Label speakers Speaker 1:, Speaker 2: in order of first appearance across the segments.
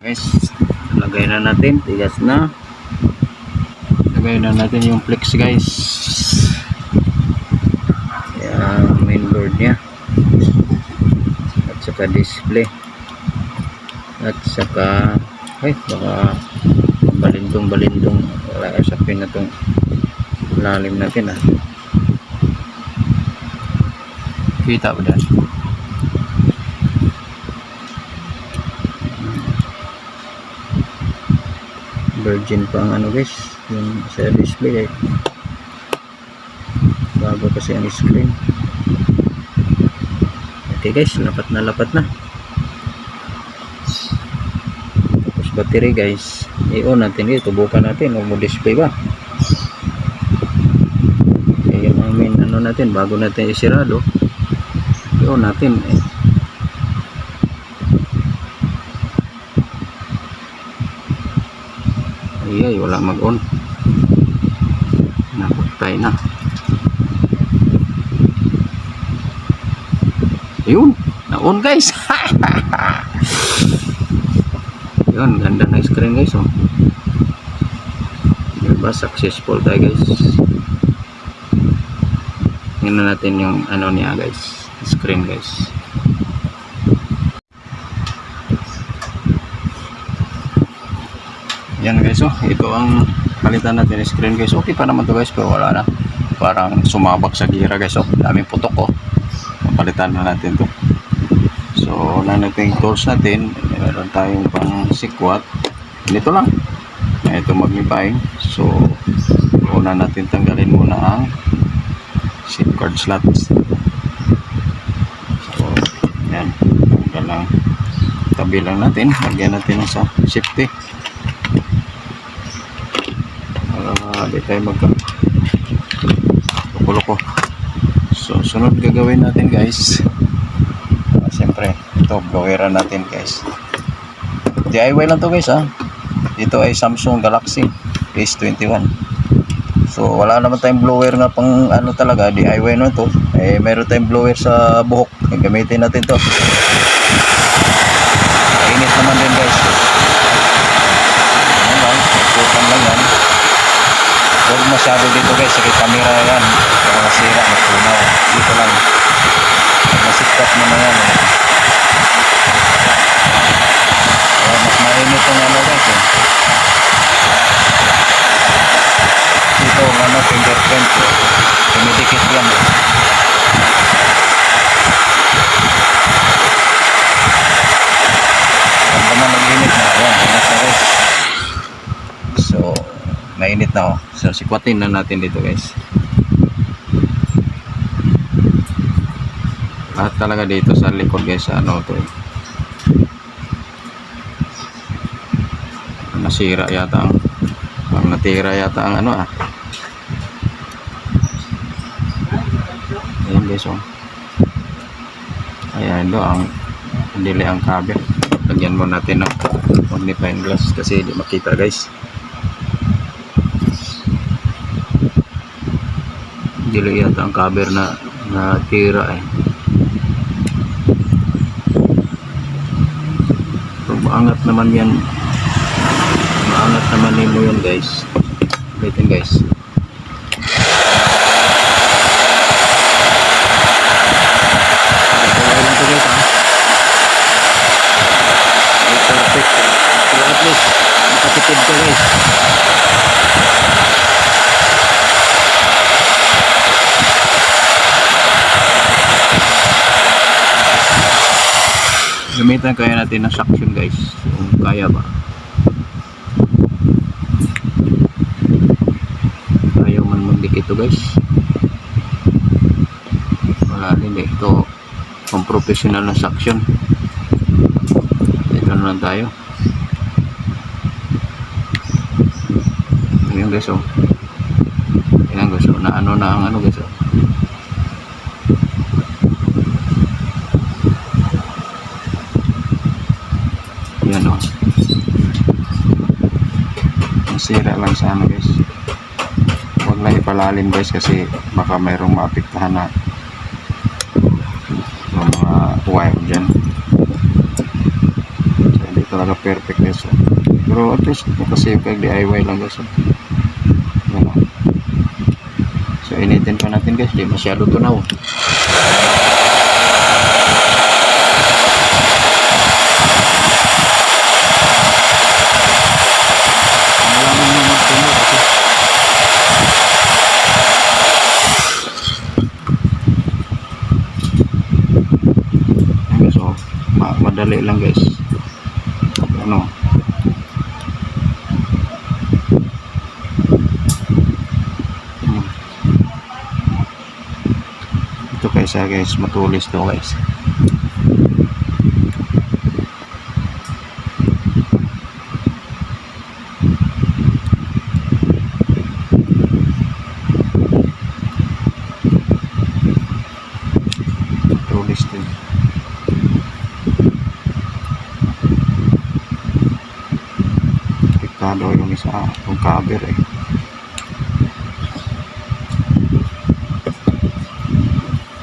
Speaker 1: Guys, lagay na natin, tigas na. Lagay na natin yung flex guys. Yan, main board nya. At saka display. At saka, ay, baka balindong. Wala kasapin na itong lalim natin ah. Kita ba dyan? Virgin pa ang ano guys, yung sa display eh. Bago kasi ang screen. Okay guys, lapat na tapos battery guys, i-on natin ito, tubukan natin kung mo display ba. Okay, yun ang main ano natin, bago natin isirado, i-on natin eh. Ay, wala mag-on. Naputay na. Ayun, na-on guys. Yun, ganda ng screen guys oh. Diba, successful tayo guys. Tingnan natin yung ano niya guys, screen guys. Yan guys oh, ito ang palitan natin ng screen guys. Okay pa naman to guys, pero wala na, parang sumabak sa gira guys oh. Daming putok oh. Palitan na natin to. So wala natin tools natin. Meron tayong pang sikwat. Ito lang, ito magnifying. So una natin tanggalin muna ang SIM card slots. So yan, tanggal lang, tabi lang natin. Lagyan natin sa safety. Di tayo magkakuloko. So sunod gagawin natin guys, siyempre ito bloweran natin guys. DIY lang to guys ha. Ito ay Samsung Galaxy S21. So wala naman tayong blower nga pang ano talaga, DIY na to. Eh meron tayong blower sa buhok, gamitin natin to. Init naman din guys. Ano lang, ikutan lang yan. Huwag masyado dito guys, sa camera yan, kaya masira, matunaw. Dito lang, masikat mo na yan eh. Kaya mas mainit yung ano guys eh. Dito ang ano, fingerprint eh. Tumidikit yan eh. Huwag naman nag-init na, yan, init na guys. So mainit na oh. So sikwatin na natin dito guys. Lahat talaga dito sa likod guys, ano to eh. Nasira yata ang natira yata ang ano ah. Ayan guys oh. Ayan do ang dili ang cover. Lagyan mo natin ng magnifying glass kasi hindi makita guys. Dili yata ang cover na tira eh. So, maangat naman yan. Maangat naman nimo yun guys. Waiting guys. Perfect. So at least makatipid ka guys. Gamitan kaya natin ng suction guys, kung kaya ba. Ayaw man magdikit to guys. Wala din eh, ito kung professional na suction. Ito na lang tayo. Ayan guys oh. Ayan guys oh, na ano na ang ano guys oh. Yan o. Masira lang sana guys. Huwag lang ipalalim guys kasi baka mayroong maapektahan na yung mga wire dyan. So dito talaga perfect guys. Pero at least nakasave kag DIY lang guys. Yan, oh. So initin pa natin guys, di masyado tunaw. Malaman mo magtunaw kasi yan guys, oh. Madali lang guys. Ano, ito kaysa guys, matulis to guys. Matulis to. Piktado yung isa, yung cover eh.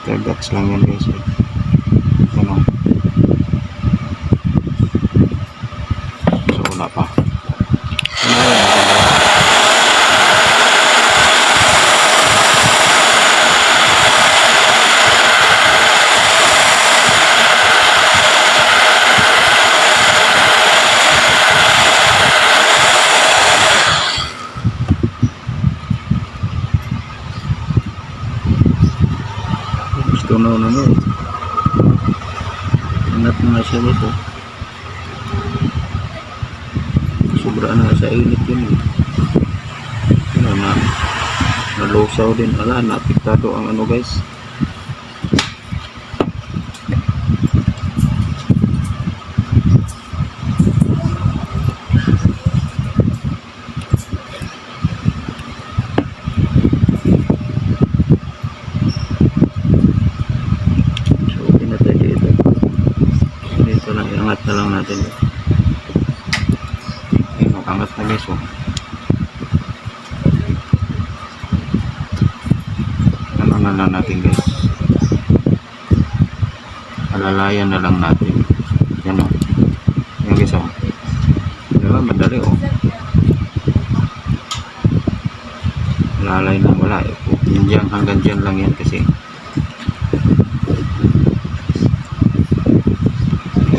Speaker 1: Tagats lang yan guys eh. Ano, so wala pa. Gusto na ano, ingat na siya guys oh. Sobra na sa init yun eh. Nalusaw din, ala, napiktado ang ano guys. Angat na lang natin. Ayun, angat na guys oh. Ano na lang natin guys, alalayan na lang natin. Yan oh. Yan guys oh. Diba madali oh. Alalay na, wala eh. Diyan, hanggang dyan lang yan kasi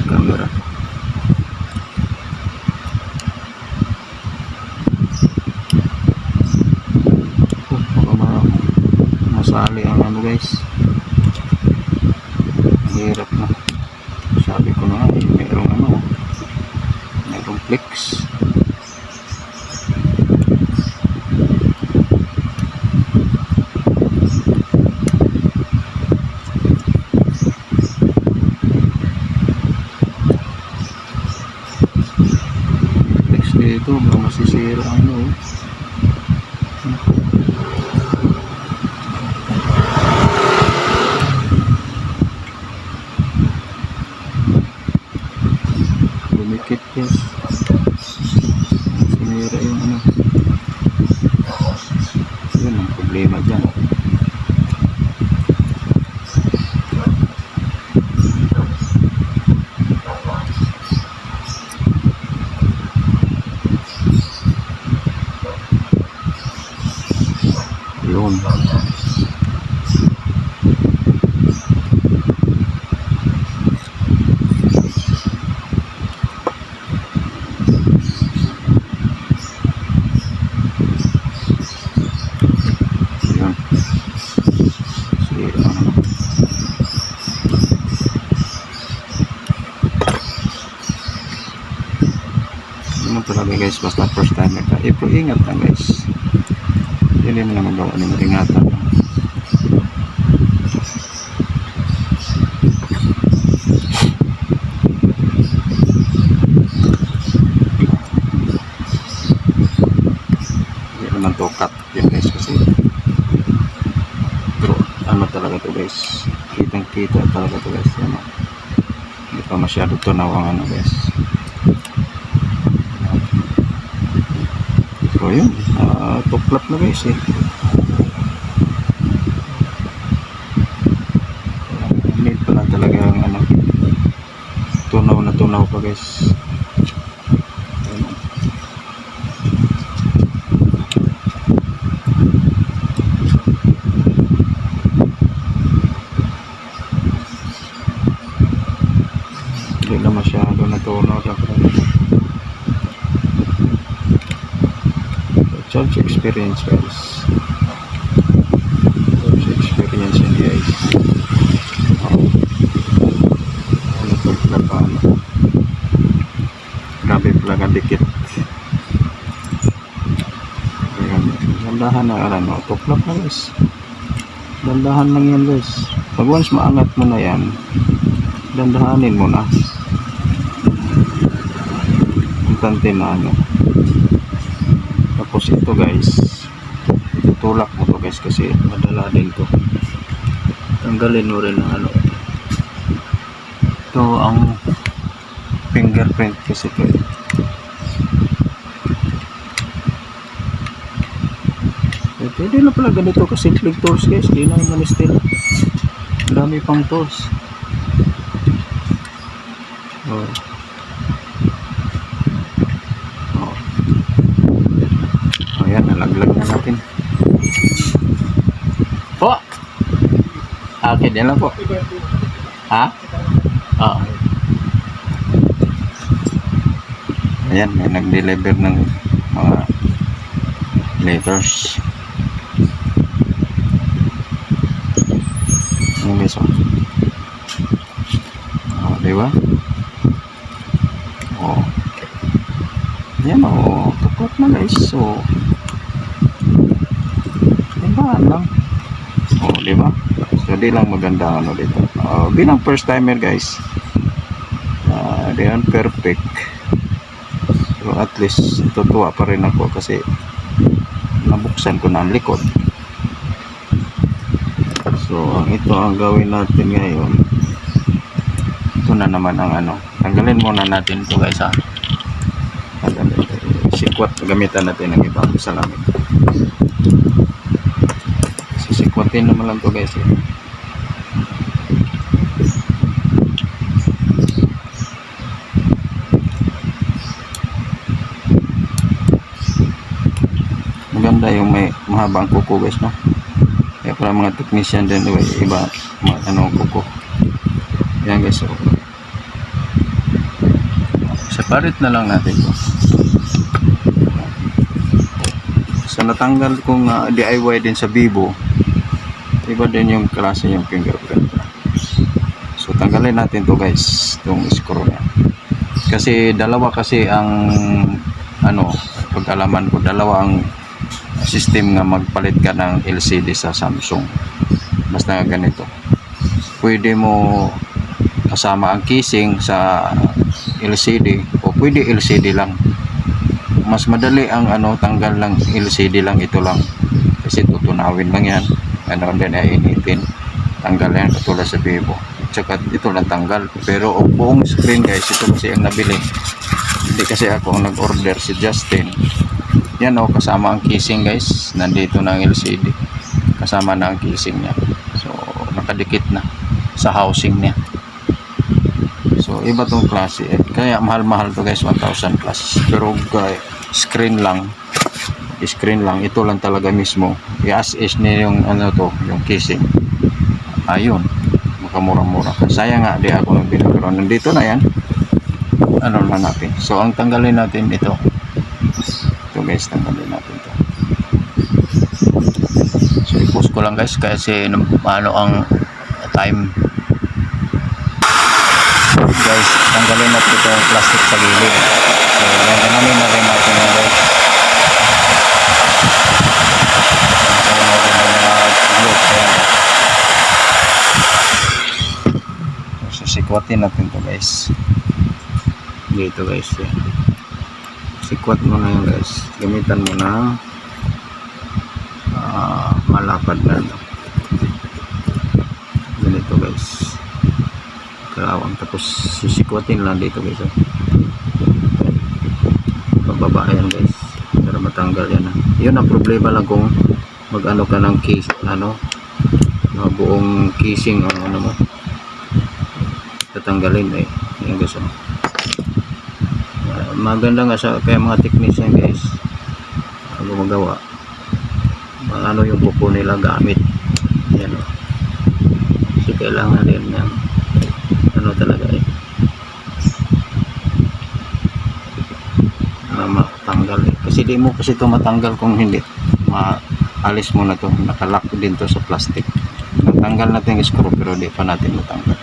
Speaker 1: camera. Baka masali ang ano guys. Hirap na. Sabi ko na eh, mayroong ano, mayroong flex. Dito baka masisira ano. Lumikit guys, sinira yung ano. Yun ang problema dyan. Yun. Ano talaga guys, basta first time ka, pero ingat lang guys. Hindi mo na magawa ng ingatan. Hindi naman to cut yun guys kasi pero ano talaga to guys, kitang kita talaga to guys. Ano, hindi pa masyado tunaw ang ano guys. So yun, tuklat na guys eh. Need pa lang talaga ang ano, tunaw na tunaw pa guys. charge experience guys. Charge experience yan guys. Ano ito plug ano. Grabe plug ang dikit. Ayan. Dandahan na ano. Auto plug na guys. Dandahan lang yan guys. Pag once maangat mo na yan, dandahanin mo na. Importante na ano. Tapos ito guys, tutulak mo to guys kasi madala din to. Tanggalin mo rin ang ano. Ito ang fingerprint kasi ito. Pwede na pala ganito kasi simple tools guys, di na yung steel. Dami pang tools. Oh. Ayan, nalaglag na natin. Po! Akin yan lang po. Ha? Oo. Ayan, may nag-deliver ng mga letters. Ayan guys, oh. Oh, diba? Oh. Ayan, oh. Tukot na guys. So, diba lang? Oh, diba? So, di lang maganda ano dito. Bilang first timer guys, di yan perfect. So, at least, tutuwa pa rin ako kasi nabuksan ko na ang likod. So, ito ang gawin natin ngayon. Ito na naman ang ano. Tanggalin muna natin ito guys ha. Sikwat, gamitan natin ng ibang salamin. Sisikwatin naman lang ito guys eh. Maganda yung may mahabang kuko guys no. Kaya para mga technician din iba ano kuko. Yan guys so. Separate na lang natin ito. So natanggal kong DIY din sa Vivo. Iba din yung klase yung fingerprint. So tanggalin natin to guys, itong screw na. Kasi dalawa kasi ang ano, pag-alaman ko, dalawa ang system nga magpalit ka ng LCD sa Samsung. Basta ganito. Pwede mo kasama ang casing sa LCD o pwede LCD lang. Mas madali ang ano, tanggal lang LCD lang, ito lang. Kasi tutunawin lang yan. Ano din ay initin. Tanggal yan katulad sa Vivo. Tsaka ito lang tanggal. Pero buong screen guys, ito kasi ang nabili. Hindi kasi ako ang nag-order, si Justin. Yan o, kasama ang casing guys. Nandito na ang LCD. Kasama na ang casing niya. So, nakadikit na sa housing niya. So, iba tong klase. Kaya mahal-mahal to guys, 1,000 plus. Pero guys, screen lang. Ito lang talaga mismo. I-as is niya yung ano to, yung casing. Ayun. Makamura-mura. Sayang nga, di ako nagbili. Pero nandito na yan. Ano na natin. So, ang tanggalin natin ito. Ito guys, tanggalin natin ito. So, i-post ko lang guys kasi ano ang time. Guys, tanggalin natin ito yung plastic sa gilid. So, yan, tanggalin na rin natin yan guys. So, sikwatin natin ito guys. Dito guys. Sikwat mo na yan guys. Gamitan mo na malapad na ito. Ganito guys. Karawang, tapos sisikwatin lang dito guys. Pababa yan guys para matanggal yan. Yun ang problema lang kung mag-ano ka ng case, ano, buong casing o ano mo tatanggalin eh. Yan guys. Maganda nga sa kaya mga technician guys gumagawa ano yung kuko nila gamit yan o. Kasi kailangan din yan ano talaga eh para matanggal kasi di mo kasi ito matanggal kung hindi maalis mo na to, nakalock din to sa plastic. Natanggal natin yung screw pero di pa natin matanggal.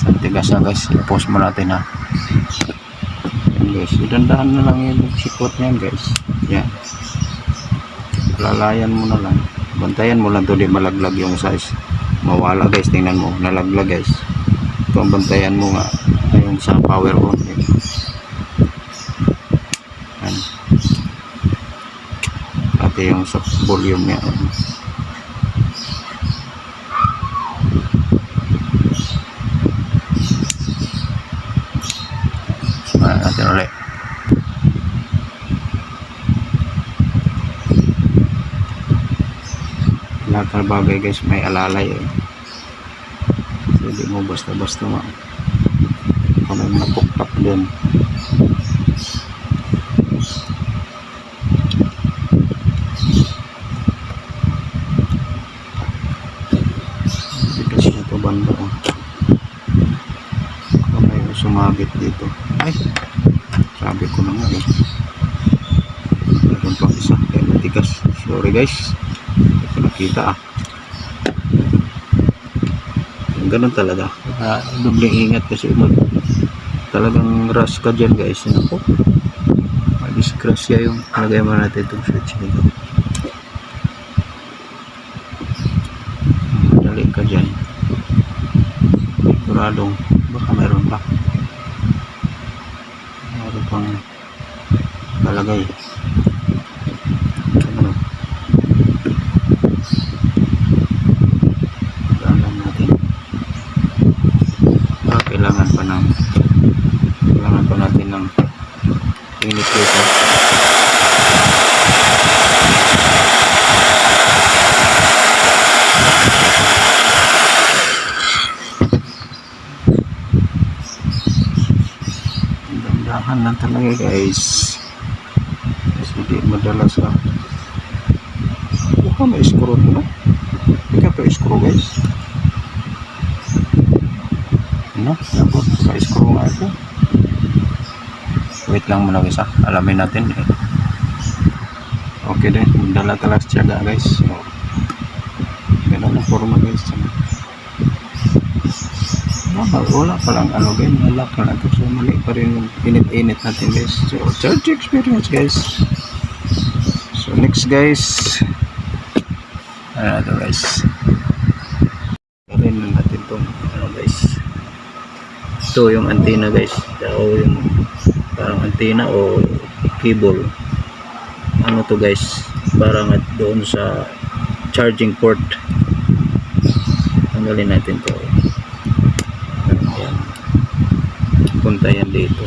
Speaker 1: Santigas na guys, i-pause mo natin ha. Yan guys, idandahan na lang yung sikot niyan guys. Yan, lalayan mo na lang, bantayan mo lang to, di malaglag yung size, mawala guys. Tingnan mo, nalaglag guys. Ito ang bantayan mo nga yung sa power on. Yan, pati yung sa volume niya. Natin ulit. Lahat ng bagay guys may alalay so hindi mo basta-basta may matuktak din. Kasi ito banda may sumabit dito. Ay, sabi ko na nga meron pa isa kaya matigas. Sorry guys, hindi ko nakita ganun talaga. Dobleng ingat kasi talagang rush ka dyan guys. Ako, madisgrasya yung lagay mo natin itong switch nito. Madali ka dyan, siguradong baka meron pang palagay. Kailangan pa natin ng unit dito. Dandahan lang talaga guys kasi hindi madalas baka may screw mo na, hindi ka pa screw guys. No, dapat pa-screw nga ito. Wait lang muna guys alamin natin okay din, dala talaga tiyaga guys. So, ganun ang forma guys. Wala pa lang ano guys, wala pa lang ito. So mali pa rin yung init-init natin guys. So charge experience guys. So next guys, ano ito guys, gawin lang natin itong ano guys. Ito yung antenna guys, o yung parang antenna o cable. Ano to guys, parang at doon sa charging port. Tanggalin natin to. Ayan, punta yan dito.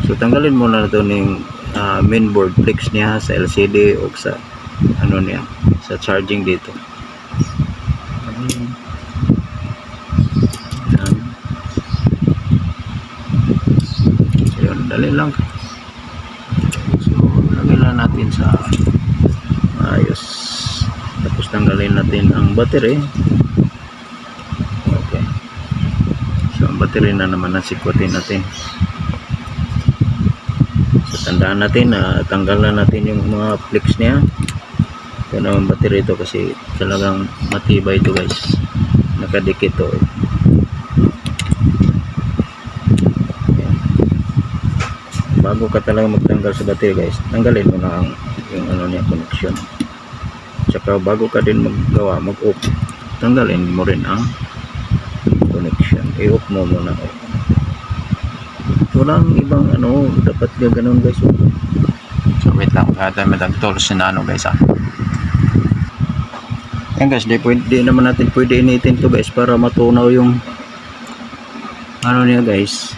Speaker 1: So tanggalin muna na ito ng mainboard flex niya sa LCD o sa ano niya, sa charging dito. Dali lang. So lagay lang natin sa ayos, tapos tanggalin natin ang battery. Okay, so ang battery na naman nasikwatin natin. So tandaan natin na tanggalan natin yung mga flex niya. Ito naman battery ito kasi talagang matibay ito guys, nakadikit ito. Bago ka talaga magtanggal sa battery guys, tanggalin mo na yung ano niya, connection. Tsaka bago ka din maggawa, mag-off, tanggalin mo rin ang connection. I-off mo muna. Walang ibang ano, dapat ka ganun guys. So wait lang, kaya may tag-tools na ano guys yan guys, di naman natin pwede initin to guys para matunaw yung ano niya guys.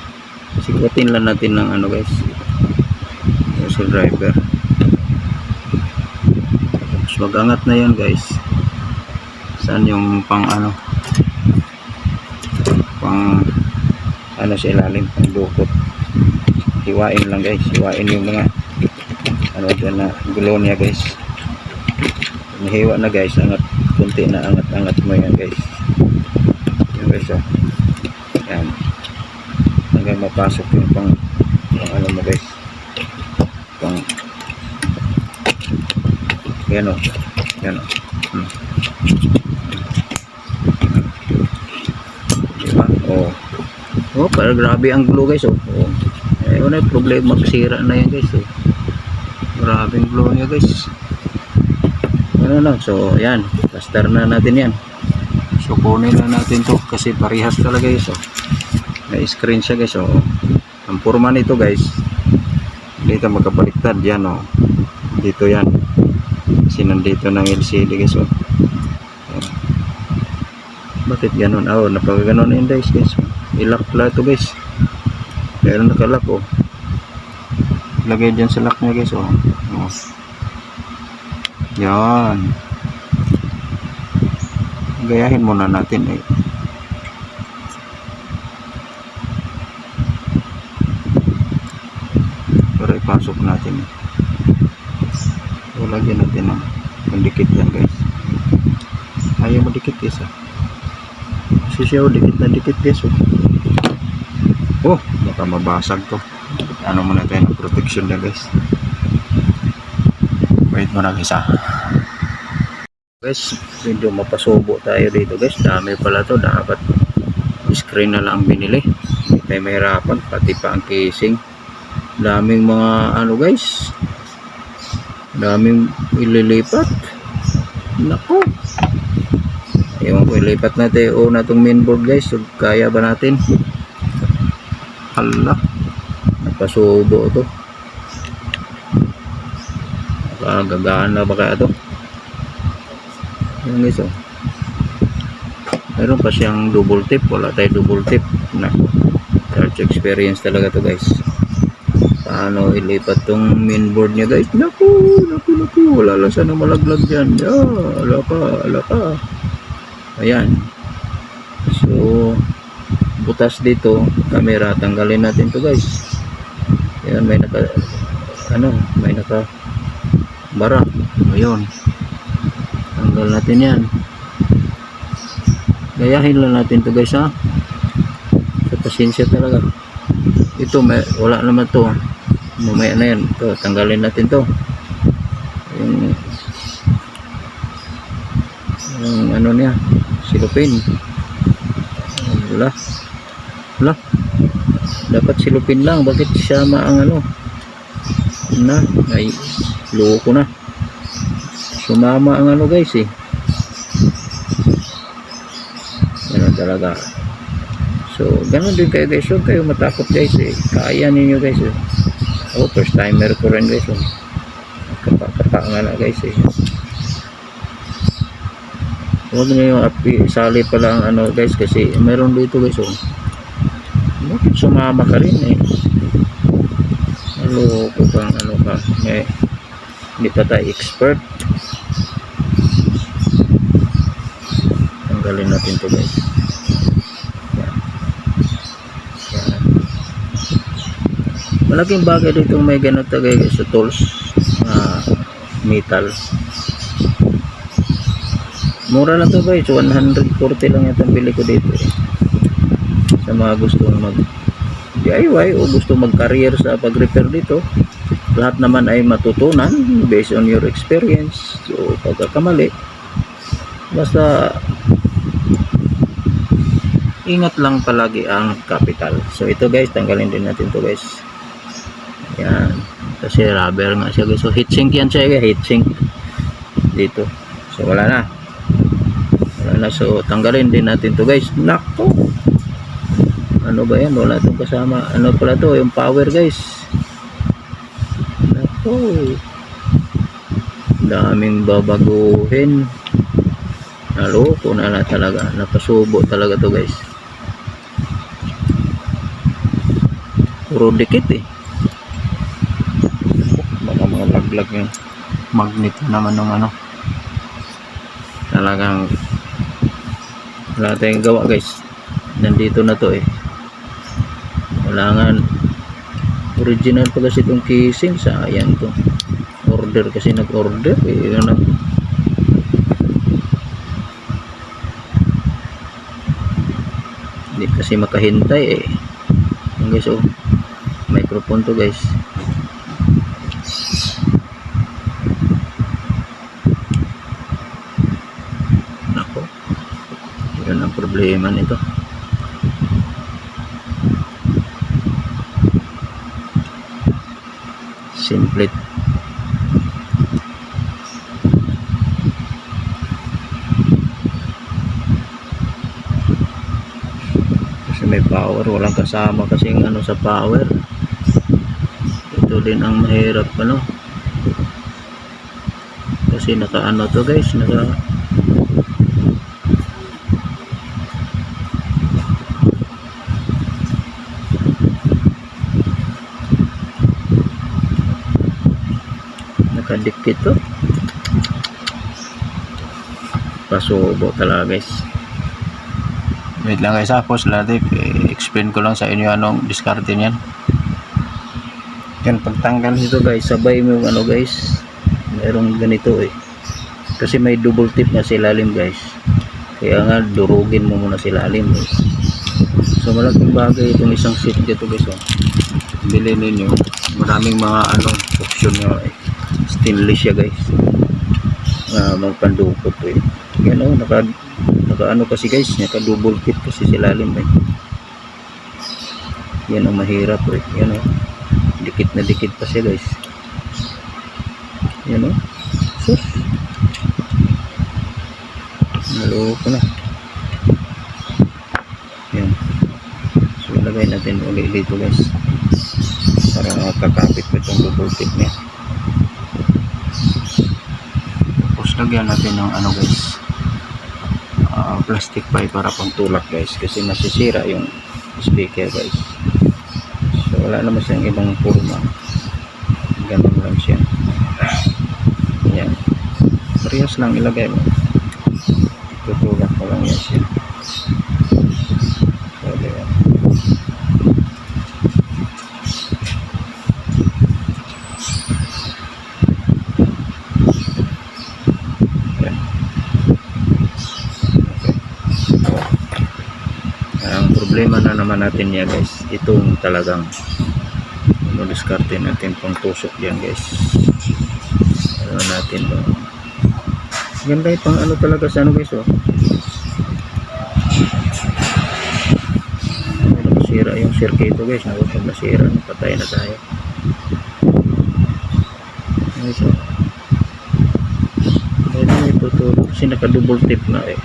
Speaker 1: Sikwatin lang natin ng ano guys, sa driver. Tapos mag-angat na yan guys. Saan yung pang ano sa ilalim, pang dukot. Hiwain lang guys, hiwain yung mga ano dyan na gulo niya guys. Nahiwa na guys, angat kunti na, angat mo yan guys. Yan guys yan, hanggang mapasok yung pang ano mo guys, pang yan o, yan o. Diba? Oh, para grabe ang glue guys. Ayun na, problema, masira na yan guys. Grabe ang glue niya guys. Ano lang, so yan, plaster na natin yan. So kunin na natin to kasi parehas talaga guys. May screen siya guys. Ang forma nito guys, dito magkabaliktad yan dito yan kasi nandito ng LCD guys. Bakit ganun? Napagaganon yun guys. Ilak pala ito guys, pero nakalak lagay dyan sa lock nya guys. Yan, gayahin muna natin para ipasok natin lagyan natin ng pandikit yan guys. Ayaw madikit guys kasi siya dikit na dikit guys. Baka mabasag to. Ano muna tayo ng protection na guys. Wait muna guys guys, medyo mapasubo tayo dito guys. Dami pala to, dapat screen na lang binili, hindi tayo mahirapan, pati pa ang casing. Daming mga ano guys, daming ililipat. Nako, ewan ko, ilipat natin una itong mainboard guys. So, kaya ba natin? Hala, napasubo to. Gagaan na ba kaya to? Yan guys meron pa siyang double tip, wala tayo double tip. Nako, search experience talaga to guys. Paano ilipat tong mainboard nya guys? Naku, wala lang sana malaglag dyan. Ala ka. Ayan, so butas dito camera, tanggalin natin to guys. Ayan, may naka bara. Ayun, tanggal natin yan. Gayahin lang natin to guys sa pasensya talaga. Ito wala naman to, mamaya na yan. Ito, tanggalin natin to, yung ano niya, silupin. Wala, dapat silupin lang. Bakit siyama ang ay loko na, sumama ang guys ganun talaga. So ganun din kayo guys, huwag kayo matakot guys kaya ninyo guys first timer ko rin guys kapa nga na guys huwag nyo yung isali pala ang guys, kasi meron dito guys bakit sumama ka rin loko kang ka hindi pa tayo expert. Tanggalin natin to guys. Yan. Malaking bagay dito may ganun tagay guys sa tools metal. Mura lang to guys, 140 lang itong bili ko dito sa mga gustong mag DIY o gusto mag career sa pag repair dito. Lahat naman ay matutunan based on your experience. So pagkakamali, basta ingat lang palagi ang capital. So ito guys, tanggalin din natin to guys. Yan, kasi rubber nga siya guys. So heatsink yan siya guys, heatsink dito. So wala na. So tanggalin din natin to guys. Nako, ano ba yan? Wala itong kasama. Ano pala to? Yung power guys. Nako, daming babaguhin. Naloko na talaga. Napasubo talaga to guys. Puro dikit baka mga laglag yung magnet naman ng talagang wala tayong gawa guys. Nandito na to kailangan original pa kasi itong casing. Sayang to, order kasi nag-order hindi kasi makahintay
Speaker 2: Yan guys, oh. Microphone to guys. Nako. Yan ang problema nito. Simple. Kasi may power, walang kasama kasing ano sa power. Ito din ang mahirap ano. Kasi naka ano to guys, naka nakadikit to. Pasubo talaga guys.
Speaker 1: Wait lang guys, pause natin. Explain ko lang sa inyo anong diskarte niyan.
Speaker 2: Yan, pagtanggal nito guys, sabay mo yung ano guys, mayroong ganito eh. Kasi may double tip na sa ilalim guys. Kaya nga durugin mo muna sa ilalim eh. So malaking bagay itong isang seat dito guys oh. Bili ninyo. Maraming mga ano, option nyo eh. Stainless siya guys. Magpandukot eh. Yan oh, naka ano kasi guys, naka double tip kasi sa ilalim eh. Yan ang mahirap eh. Yan oh. Dikit na dikit pa siya guys. Yan o. Sus. Naloko na. Yan. So ilagay natin ulit dito guys. Para makakapit mo itong double tip niya. Tapos lagyan natin ng ano guys. Plastic pipe para pantulak guys. Kasi nasisira yung speaker guys. So wala naman siyang ibang forma. Ganun lang siya. Yan. Parehas lang ilagay mo. Tutulak mo lang yan siya. So yan. Yan. Okay. Ang problema na naman natin niya guys. Itong talagang diskarte natin pang tusok yan guys. Ano natin ba? Ganda yung pang ano talaga sa ano guys oh. Nasira yung circuito guys. Pag nasira, patay na tayo. Guys oh. Dahil may tutulog kasi naka double tip na eh.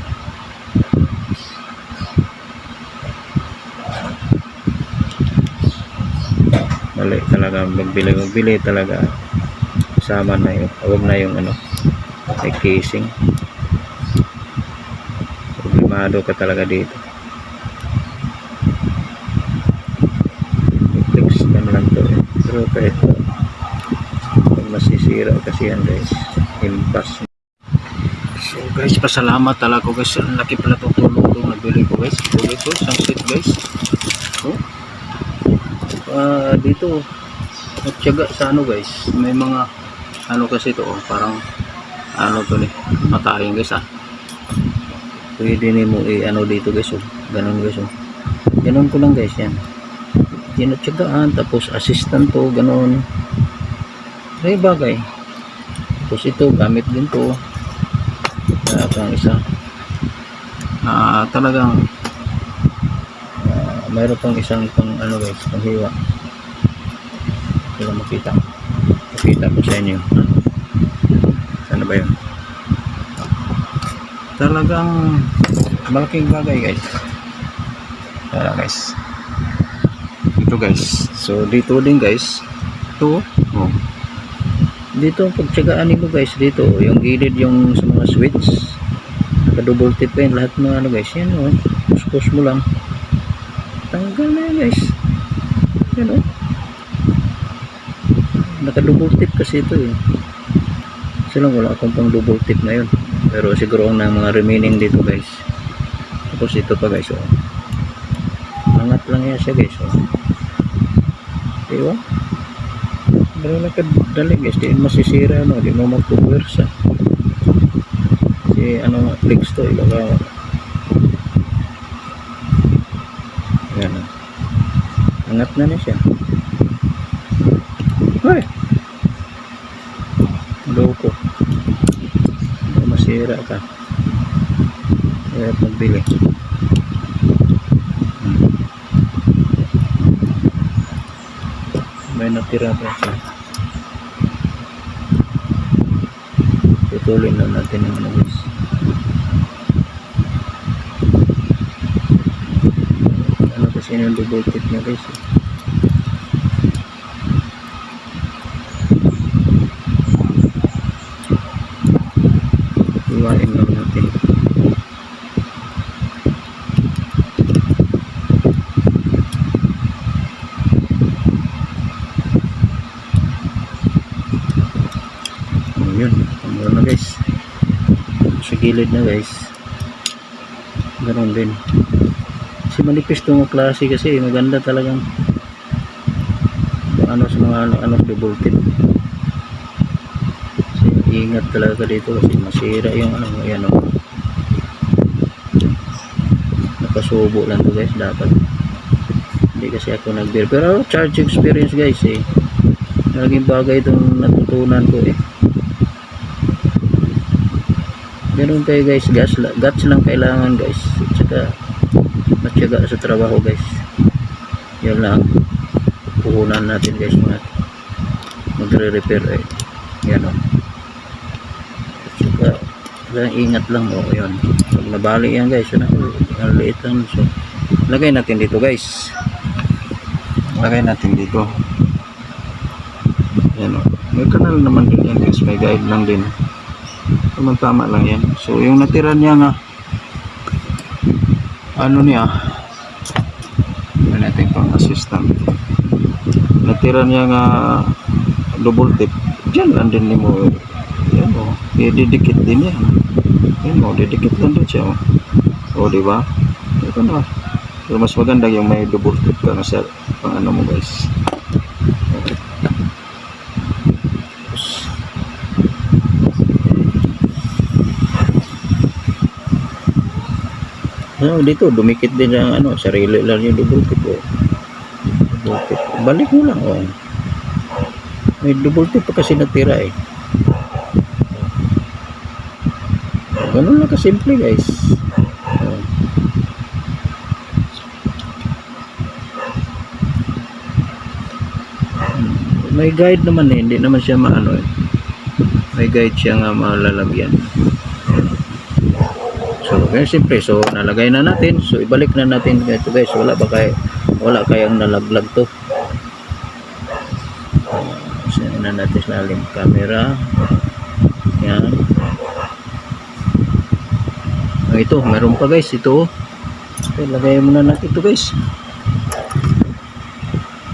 Speaker 2: Mali talaga magbili talaga kasama na yun, huwag na yung ano may casing. Problemado ka talaga dito. Fix na lang to eh. Pero kahit pag masisira kasi yan guys, impasse. So guys, pasalamat talaga ko guys. Ang laki pala itong tulong itong nabili ko guys. Ito isang seat guys. Oh. Dito magtiyaga sa ano guys, may mga ano kasi ito oh, parang ano to ni matayin guys pwede ni mo ano dito guys oh, ganun guys oh, ganun ko lang guys yan tinatyagaan tapos assistant to ganun may bagay. Tapos ito gamit din to pang isa talagang mayroon pang isang pang ano guys, pang hiwa. Hindi makita ko sa inyo. Sana ba yun? Talagang malaking bagay guys. Tara guys. Ito guys. So dito din guys. Ito oh. Dito pagtsagaan nito guys, dito yung gilid yung sa mga switch. Naka double tip pa yun lahat ng ano guys. Yan oh. Push mo lang. Tanggal na yan guys. Yan oh. Naka double tip kasi ito eh. Kasi lang wala akong pang double tip na yun. Pero siguro ang mga remaining dito guys. Tapos ito pa guys oh. Angat lang yan siya guys oh. Diba? Dali lang kadali guys. Di masisira no. Di mo magpuwersa. Kasi ano flex to ibaga. Yan oh. Angat na siya. Ay! Loko. Masira ka. Kaya pagbili. May natira pa siya. Putulin na natin yung ano guys. Ano kasi yung double tip niya guys. Iwain lang natin. Yun, ano na guys, sa gilid na guys, ganoon din kasi manipis itong klase kasi maganda talagang ano sa mga ano double tip kasi ingat talaga dito kasi masira yung ano yan o nakasubo lang to guys dapat hindi kasi ako nag-bear pero charge experience guys eh naging bagay itong natutunan ko eh. Ganun kayo guys, guts lang kailangan guys at saka matyaga sa trabaho guys. Yan lang puhunan natin guys magre-repair eh. Yan o at saka ingat lang o yun pag nabali yan guys ang liit lang so lagay natin dito guys,
Speaker 1: Lagay natin dito. Yan o. May kanal naman din yan guys. May guide lang din. Tama lang yan. So yung natira niya nga ano niya natin pang assistant natira niya nga double tip dyan lang din mo yan o didikit din yan yan o didikit lang din siya o diba ito na pero mas maganda yung may double tip ka na sa pang ano mo guys.
Speaker 2: No, dito dumikit din ang ano, sarili lang yung double tip oh. Double tip. Balik mo lang oh. May double tip pa kasi natira eh. Ganun lang kasimple guys. Oh. May guide naman eh, hindi naman siya maano eh. May guide siya nga malalagyan. So, kaya siyempre, so nalagay na natin. So, ibalik na natin ito guys. Wala kayang nalaglag to. So, na natin sa aling camera. Yan. Ito, meron pa guys. Ito. Okay, lagay muna natin ito guys.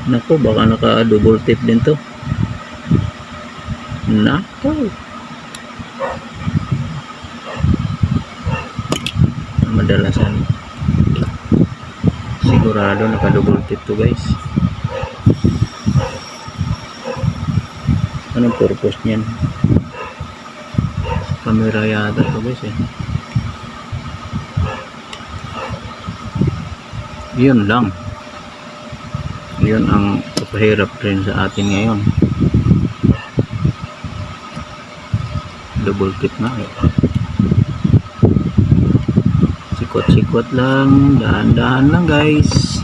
Speaker 2: Nako, baka naka double tip din to. Nako. Madalasan sigurado naka double tip to guys. Anong purpose niyan? Camera yata to guys eh. Yun lang, yun ang kapahirap rin sa atin ngayon. Double tip na eh. Sikot-sikot lang, dahan-dahan lang guys.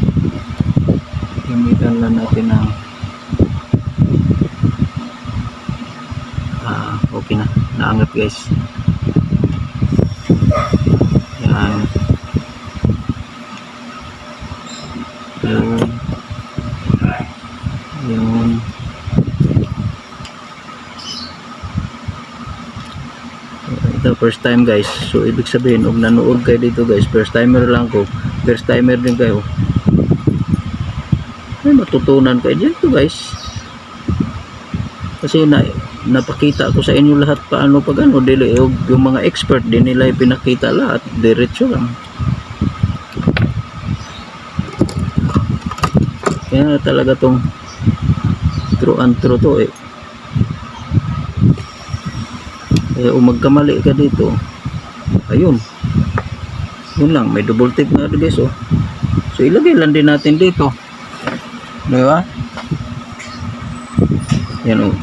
Speaker 2: Gamitan lang natin ng okay na, naangat guys. Yan. Yun. Ito first time guys, so ibig sabihin kung nanood kayo dito guys, first timer lang ko, first timer din kayo, ay matutunan kayo dito guys kasi napakita ko sa inyo lahat paano pag ano, dili yung mga expert din nila pinakita lahat, diretso lang. Kaya talaga tong true and true to eh. Kaya kung magkamali ka dito, ayun, yun lang, may double tip na guys oh. So ilagay lang din natin dito.
Speaker 1: Di ba?
Speaker 2: Yan o.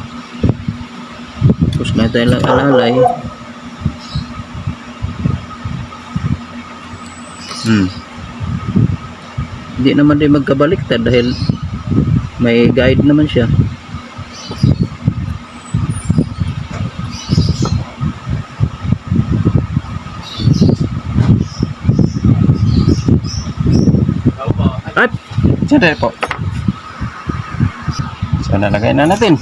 Speaker 2: Tapos na tayo lang alalay. Hindi naman din magkabaliktad dahil may guide naman siya. At
Speaker 1: Sandali po. So, nalagay na natin.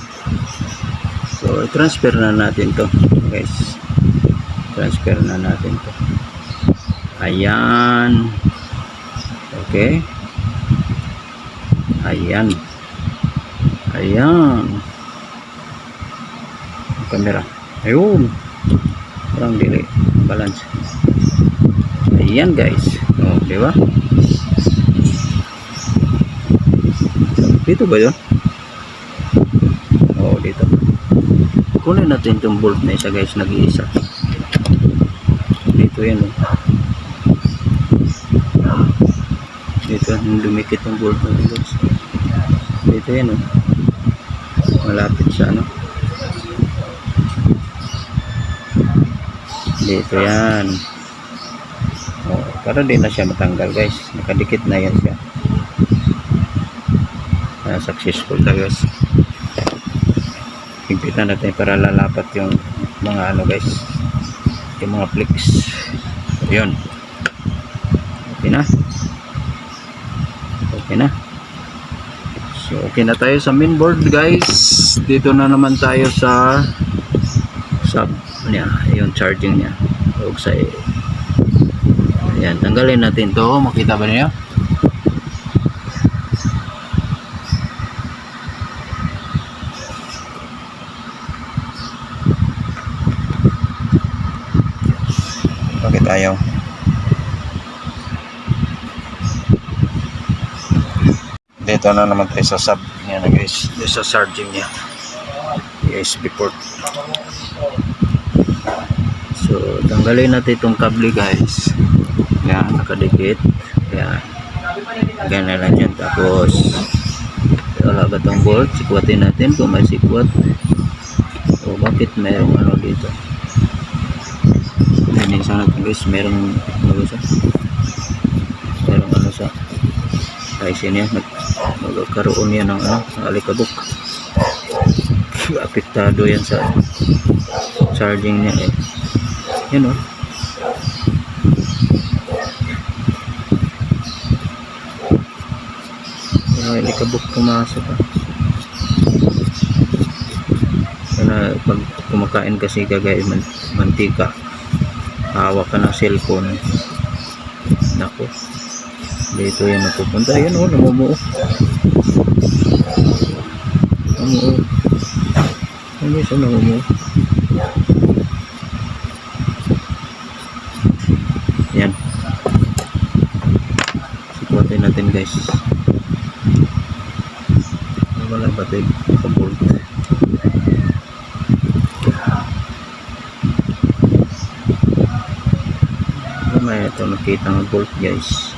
Speaker 2: so transfer na natin to, guys. Transfer na natin to. Ayan. Okay. Ayan. Ayan. Camera. Ayun. Parang dili balance. Ayan, guys. Oh, di ba? Dito ba yun? Oo, dito. Kunin natin itong bolt na isa, guys. Nag-iisa. Dito yan, oh. Dito, dumikit yung bolt na ito, guys. Dito yan, oh. Malapit sa ano. Dito yan. Oh, para di na siya matanggal, guys. Nakadikit na yan siya. Successful tayo, guys. Higpitan natin para lalapat yung mga ano, guys, yung mga flicks. Yun. Okay na. Okay na. So okay na tayo sa main board, guys. Dito na naman tayo sa sub niya, yung charging niya. Huwag sa ayan, tanggalin natin to. Makita ba niyo?
Speaker 1: Okay tayo. Dito na naman tayo sa sub niya na, guys.
Speaker 2: Dito sa charging niya. USB port. So tanggalin natin itong kable, guys. Yan, nakadikit. Yan. Ganyan lang yan. Tapos wala ba itong bolt? Sikwatin natin kung may sikwat. O bakit mayroong ano dito? Linisan natin, guys. Merong ano sa IC niya. Magkaroon yan ng ano, alikabok. Apektado yan sa charging niya, eh. Yan, oh. Alikabok pumasok, ah. Kaya pag kumakain kasi kagaya mantika, hawak ka ng cellphone, nako, dito yan napupunta. Yan, oh, namumuo. Ano siya namumuo? Yan, sikwatin natin, guys. Wala ba tayo nakabolt? May ito nakita ng bolt, guys.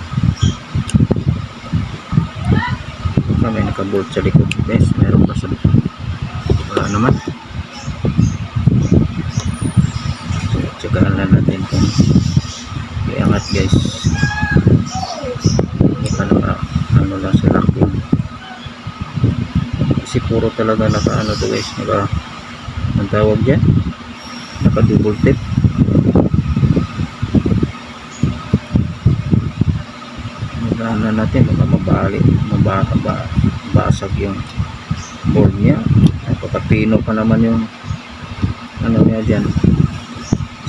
Speaker 2: May nakabolt sa likod, guys. Meron pa sa likod. Wala naman. Tsagaan na natin kung iangat, guys. Baka naka ano lang sa lock. Kasi puro talaga naka ano to, guys. Naka, ang tawag dyan, naka double tip. Magana natin, mabasag yung board niya. Napakapino pa naman yung ano niya dyan,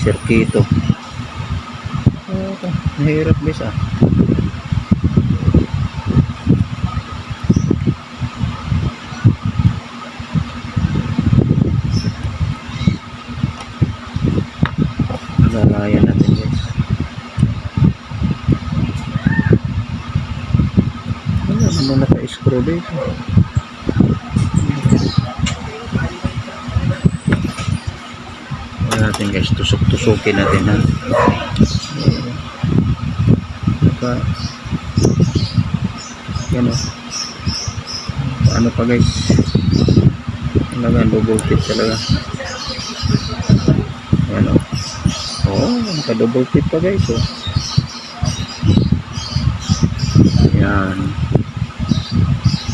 Speaker 2: sirkito. Mahirap, guys, ah. Lalayan natin, guys. Wala naman naka-screw dito. Wala natin, guys. Tusok-tusukin natin, ha. Yan, o. ano pa guys, talaga double tip talaga. Ayan o. Naka double tip pa guys o. Ayan.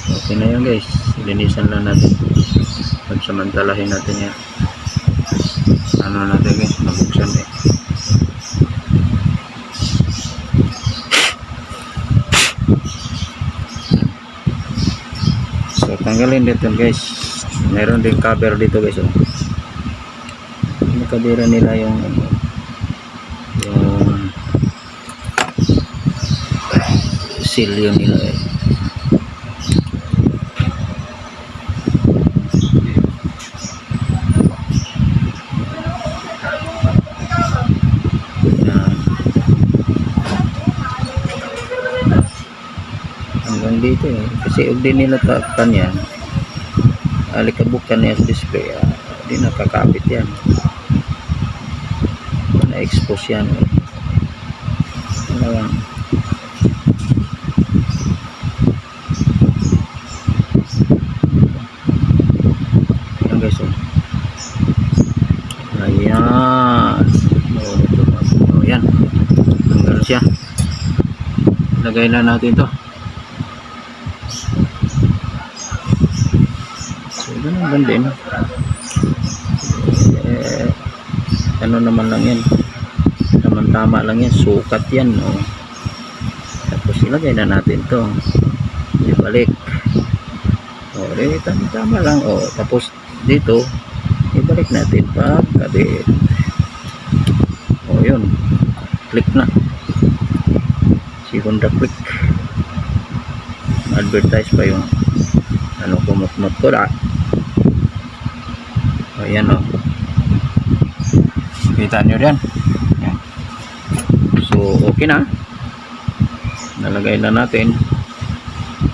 Speaker 2: Okay na yan guys. Linisan lang natin. Pagsamantalahin natin yan. Ano natin guys, nabuksan eh. So tanggalin dito guys. Meron din cover dito guys oh. Nakabira nila yung silyo nila eh. Hanggang dito eh. Kasi huwag din nila takpan yan. Alikabukan niya sa display. Hindi nakakapit yan. Na-expose yan eh. Ano lang. Ayan guys oh. Ayan. Ayan. Tanggal siya. Lagay na natin to. Ganun lang din ano naman lang yan, tama lang yan, sukat yan oh. Tapos ilagay na natin to, ibalik tama lang oh. Tapos dito ibalik natin pag kabit oh, yun, click na, segunda click, advertise pa yung ano, kumot-mot ko na. Ayan o. Kita nyo yan. Ayan. So okay na. Nalagay na natin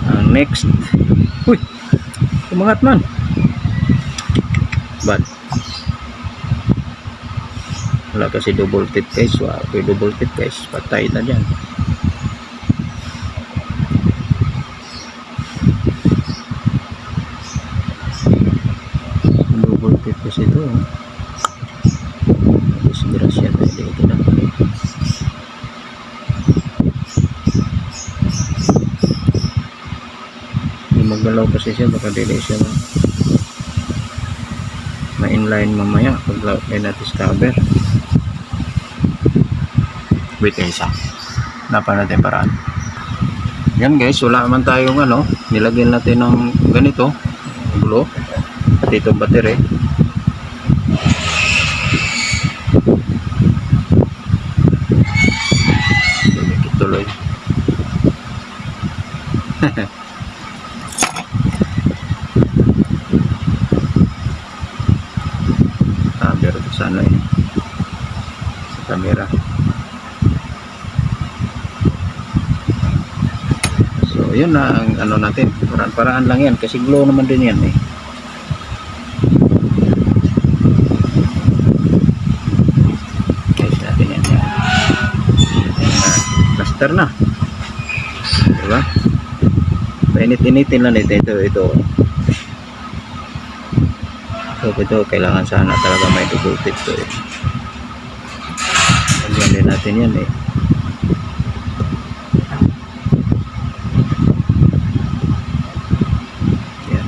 Speaker 2: ang next. Uy, kumangat man. But wala kasi double tip guys. Okay, double tip guys, patay na dyan. Double tip kasi ito disgrasya tayo dito na. Hindi maggalaw kasi siya, baka delay siya ma-inline mamaya pag loud natin cover. Wait isa, hanapan natin paraan. Yan guys, wala man tayong ano, nilagyan natin ng ganito gulo dito battery. Tuloy. Pero sana eh sa camera. So yun na ang ano natin, paraan lang yan kasi glow naman din yan eh. Plaster na, diba? Painit-initin lang ito. So ito kailangan sana talaga may double tip to eh. Lagyan din natin yan eh. Yan.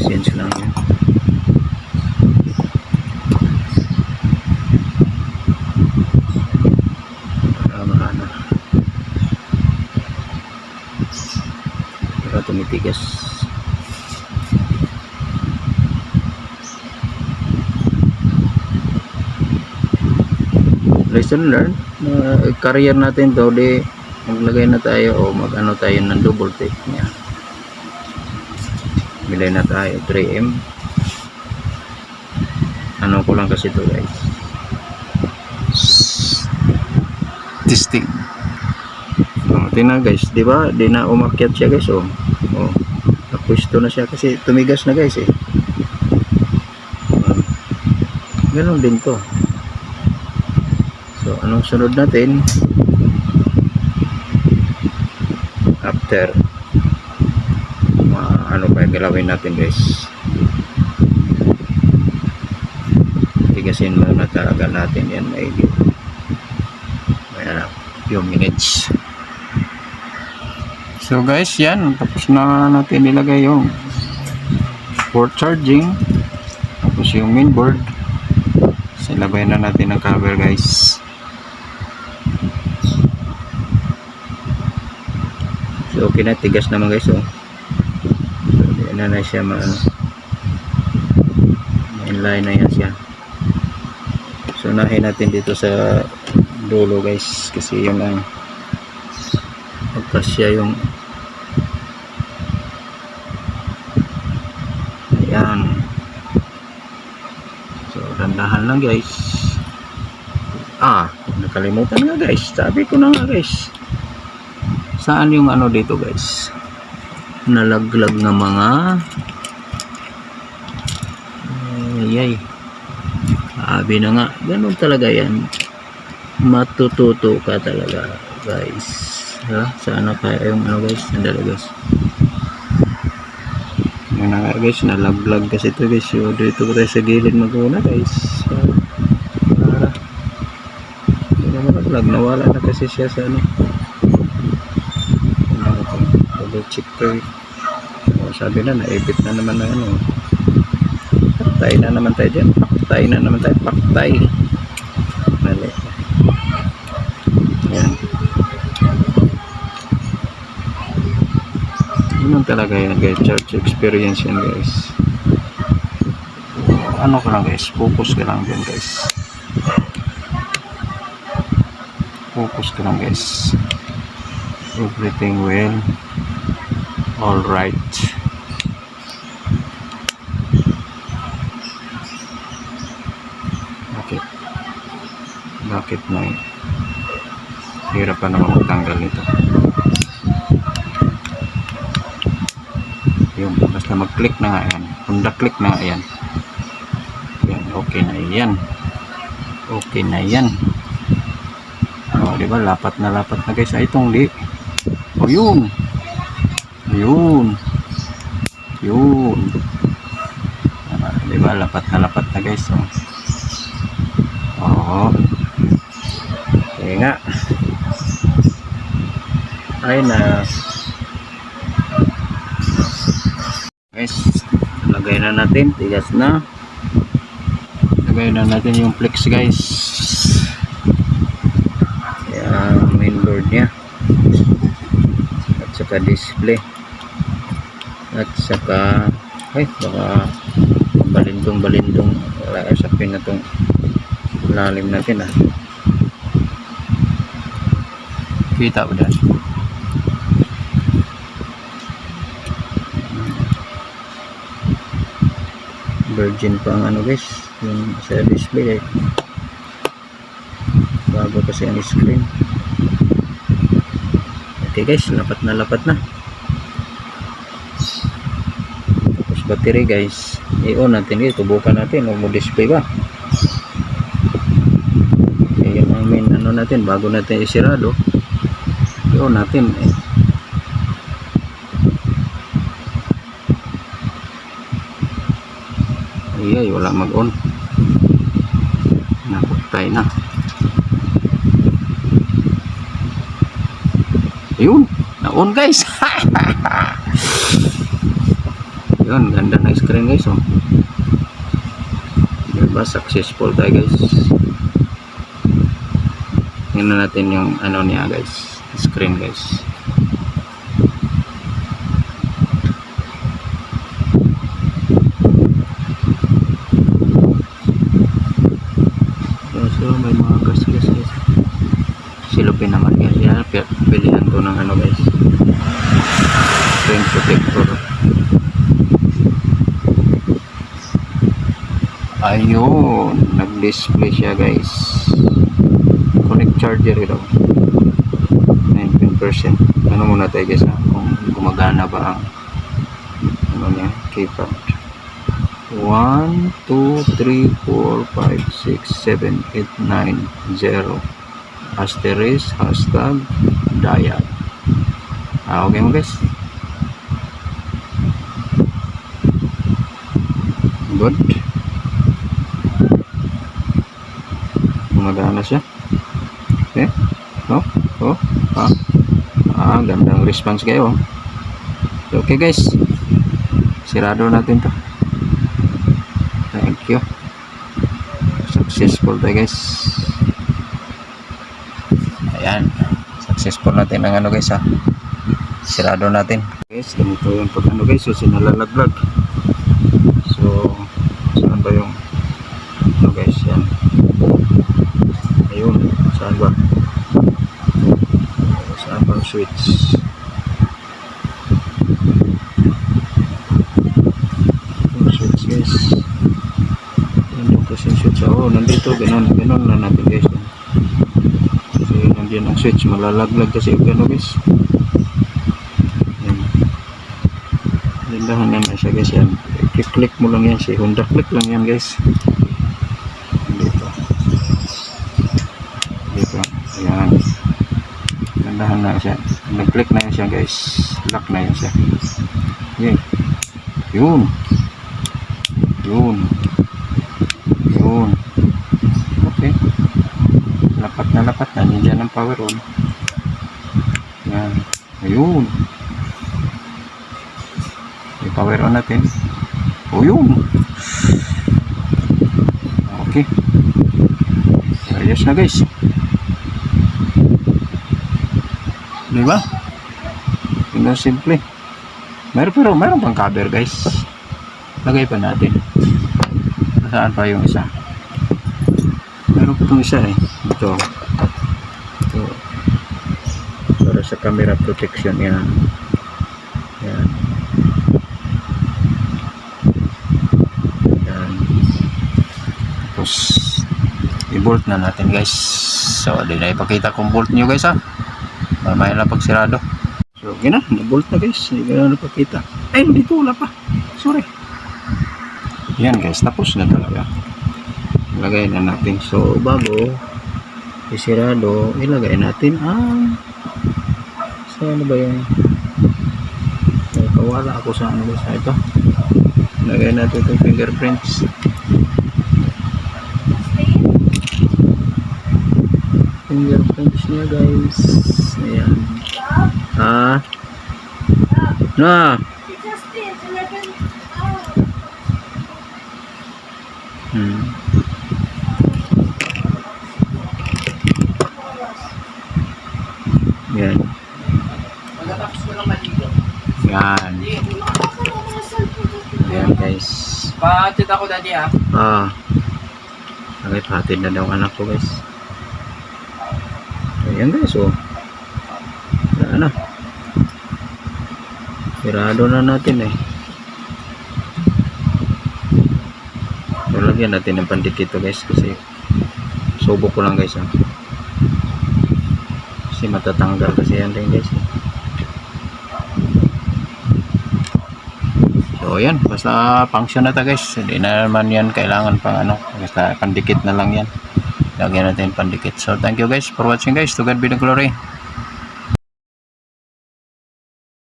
Speaker 2: Sense lang yan. Mahana. Para tumitigas. Lesson learned. Career natin to, di maglagay na tayo o mag-ano tayo ng double take niya. Bilay na tayo 3M. Ano ko lang kasi to guys, testing Di na guys, di ba? Di na umakyat siya guys, oh. Oh. Napwesto na siya kasi tumigas na guys eh. Ganun din to. So, anong sunod natin? After ano pa galawin natin guys? Tigasin muna talaga natin yan may few minutes. So guys, yan, tapos na natin nilagay yung port charging, tapos yung mainboard. Silabay na natin ang cover guys. So okay na, tigas naman guys, oh. So yan na siya inline na yan siya. So unahin natin dito sa dulo guys, kasi yun ang magkasya yung ayan. So dandahan lang guys. Nakalimutan nga guys, sabi ko na nga guys, saan yung ano dito guys, nalaglag na mga ayay, sabi na nga, ganun talaga yan, matututo ka talaga guys. Sana kaya yung ano guys, nandala guys, yun na nga guys, nalaglag kasi ito guys. So dito ko tayo sa gilid maguna guys. So, hindi na malaglag, nawala na kasi siya sa ano. Double check ko. Sabi na, naipit na naman na ano. Paktay na naman tayo dyan. Paktay na naman tayo. Paktay. Mali. Yan. Yun talaga yan guys. Church experience yan guys. Ano ka lang guys. Focus ka lang dyan guys. Focus ka lang guys. Everything well. All right. Bakit na hirap pa naman magtanggal nito? Yung basta mag-click na nga yan. Kunda click na nga yan. Yan, okay na yan. Okay na yan. Diba? Lapat na guys. Itong di. Yun. Yun. Yun. Diba? Lapat na guys. Okay nga. Ay na. Guys, lagay na natin. Tigas na. Lagay na natin yung flex guys. Yung mainboard nya. At saka display. At saka baka balintong wala sapin na tong lalim natin kita ba dyan? Virgin pa ang ano guys, yung sa display bago kasi ang screen. Okay guys, lapat na tapos battery guys, i-on natin guys, tubukan natin o mo display ba. Okay, yun ang main ano natin bago natin isirado, i-on natin ay wala mag-on, naputay na. Yun, na-on guys. Yun, ganda ng screen guys diba, successful tayo guys. Tingnan natin yung ano niya guys, screen guys. So may mga gas guys. Silupin naman guys. Yan, pilihan to ng ano guys, screen protector. Ayun, nag-display siya guys. Connect charger ito. 9.5
Speaker 1: Ano muna tayo guys kung gumagana ba ang ano niya, keypad. 1, 2, 3, 4, 5, 6, 7, 8, 9, 0 asterisk, hashtag, dial. Okay mo guys? Good. Gumagana siya. Okay. Gandang response kayo. Okay guys, sirado natin to. Thank you. Successful tayo guys. Ayan, successful natin ang ano guys sirado natin guys. Ganito yung pag ano guys, so sinalalaglag. So saan ba yung ano guys, yan, ayun, saan ba ang switch? Yung switch guys, nandun kasi yung switch. Nandito, ganun na natin guys. Kasi nandiyan ang switch, malalaglag kasi yung gano'n guys. Yan, lindahan na siya guys. Yan, i-click mo lang yan, si Honda click lang yan guys. Dito, ayan, lindahan na siya, nag-click na yan siya guys, lock na yan siya. Yan, yun, okay, lapat na nandiyan ang power on. Yan, ayun, may power on natin. Yun, okay, ayos na guys, diba? Yun ang simple. Meron pang cover guys, lagay pa natin. Saan pa yung isa? Meron pa itong isa ito para sa camera protection. Yan, tapos i-bolt na natin guys. So di na ipakita kung bolt nyo guys mamaya lang pag sirado. So okay na, na-bolt na guys, hindi na napakita. Ay, dito wala pa, sorry. Yan guys, tapos na talaga. Ilagay na natin. So bago isirado, ilagay natin ang ano ba yung kawala ako sa ano guys ito. Ilagay natin itong fingerprints. Fingerprints niya guys. Ayan. Yan. Yan guys.
Speaker 3: Patid ako daddy
Speaker 1: Okay, patid na daw anak ko guys. Ayan guys, sirado na natin So, lagyan natin ng pandikit to guys, kasi subok ko lang guys kasi matatanggal kasi yan rin guys. So ayan, basta function na ta guys, hindi na naman yan kailangan pang basta pandikit na lang yan, lagyan natin pandikit. So thank you guys for watching guys, to God be the glory.